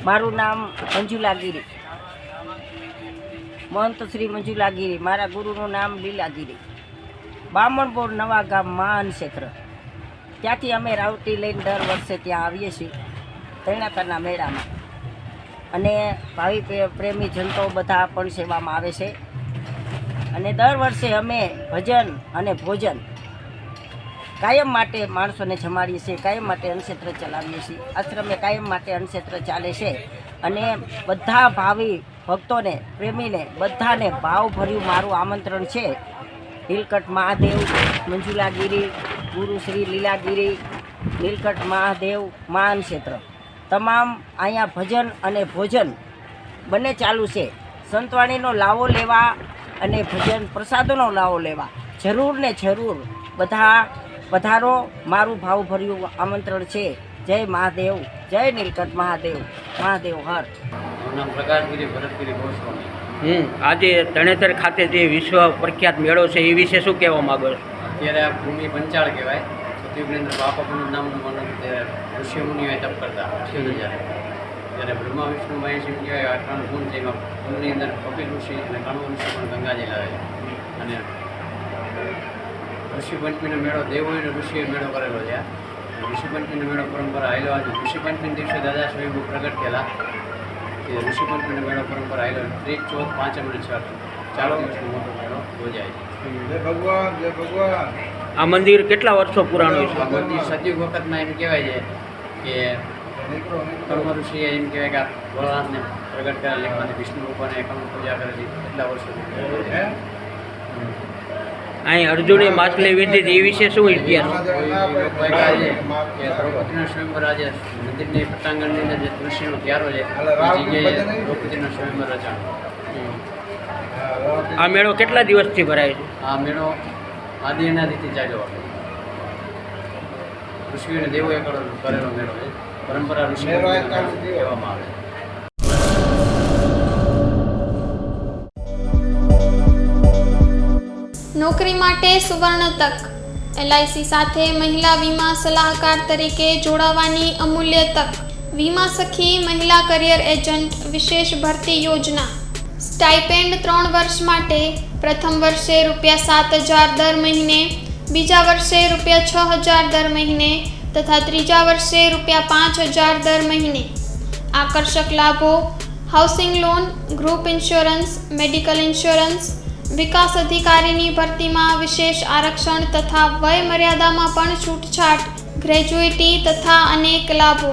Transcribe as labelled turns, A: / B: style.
A: મારું નામ મંજુલા ગીરી, મહંત શ્રી મંજુલા ગીરી. મારા ગુરુનું નામ લીલાગીરી. બામણપોર નવા ગામ મહાન ક્ષેત્ર. ત્યાંથી અમે રાવટી લઈને દર વર્ષે ત્યાં આવીએ છીએ તૈણાતરના મેળામાં. અને ભાવિ પ્રેમી જનતો બધા પણ સેવામાં આવે છે. અને દર વર્ષે અમે ભજન અને ભોજન કાયમ માટે માણસોને જમાડીએ છીએ, કાયમ માટે અન્નક્ષેત્ર ચલાવીએ છીએ. આશ્રમે કાયમ માટે અન્નક્ષેત્ર ચાલે છે. અને બધા ભાવિ ભક્તોને, પ્રેમીને બધાને ભાવભર્યું મારું આમંત્રણ છે. નીલકંઠ મહાદેવ મંજુલાગીરી, ગુરુ શ્રી લીલાગીરી, નીલકંઠ મહાદેવ મહાન ક્ષેત્ર. તમામ અહીંયા ભજન અને ભોજન બંને ચાલુ છે. સંતવાણીનો લાવો લેવા અને ભજન પ્રસાદોનો લાવો લેવા જરૂર ને જરૂર બધા પધારો. મારું ભાવભર્યું આમંત્રણ છે. જય મહાદેવ, જય નીલકંઠ મહાદેવ, મહાદેવ હર.
B: આજે તરણેતર ખાતે જે વિશ્વ પ્રખ્યાત મેળો છે એ વિશે શું કહેવા માંગો છો?
C: અત્યારે આ ભૂમિ પંચાળ કહેવાય. સતીવ્રેન્દ્ર બાપાનું નામનું માનો ઋષિ મુનિઓએ તપ કરતા જ્યારે બ્રહ્મા વિષ્ણુ મહેશ એમ કહેવાય આ ત્રણ ગુણ છે. એમાં ગુણની અંદર કપિલ ઋષિ અને કણવ ઋષિ પણ ગંગાજી લાવે છે. અને ઋષિ પંચમીનો મેળો દેવોએ ઋષિએ મેળો કરેલો છે. ઋષિ પંચમીનો મેળો પરંપરા આવેલો આજે ઋષિ પંચમી દિવસે દાદા સ્વયંભૂ પ્રગટ થયેલા. કે ઋષિ પંચમીનો મેળો પરંપરા આવેલો 3, 4, 5 અને 6 4 દિવસનો મોટો મેળો યોજાય છે.
D: જય ભગવાન, જય ભગવાન.
B: આ મંદિર કેટલા વર્ષો પુરાણું છે?
C: આ મંદિર સતયુગ વખતમાં એમ કહેવાય છે કે કર્મ ઋષિએ એમ કહેવાય કે આ ભોળાનાથને પ્રગટ કરેલા લેખમાંથી વિષ્ણુ ભગવાને કર્મ પૂજા કરેલી એટલા વર્ષો.
B: અહીં અર્જુને માછલી વીંધી હતી એ વિશે શું ઇતિહાસ?
C: દ્રૌપદીનો સ્વયંવર આજે મંદિરની પટાંગણની અંદર જે તુલસીનો ક્યારો છે એ જગ્યાએ દ્રૌપદીનો સ્વયંવર રચાણો.
B: આ મેળો કેટલા દિવસથી ભરાય છે?
C: આ મેળો આદિ અનાદિથી ચાલ્યો આવે. ઋષિઓ અને દેવોએ કરેલો મેળો છે. પરંપરા ઋષિ કહેવામાં આવે.
E: નોકરી માટે સુવર્ણ તક. LIC સાથે મહિલા વીમા સલાહકાર તરીકે જોડાવાની અમૂલ્ય તક. વીમા સખી મહિલા કરિયર એજન્ટ વિશેષ ભરતી યોજના. સ્ટાઇપેન્ડ 3 વર્ષ માટે. પ્રથમ વર્ષે ₹7,000 દર મહિને, બીજા વર્ષે ₹6,000 દર મહિને તથા ત્રીજા વર્ષે ₹5,000 દર મહિને. આકર્ષક લાભો: housing loan, group insurance, medical insurance. વિકાસ અધિકારીની ભરતીમાં વિશેષ આરક્ષણ તથા વય મર્યાદામાં પણ છૂટછાટ, ગ્રેજ્યુઇટી તથા અનેક લાભો.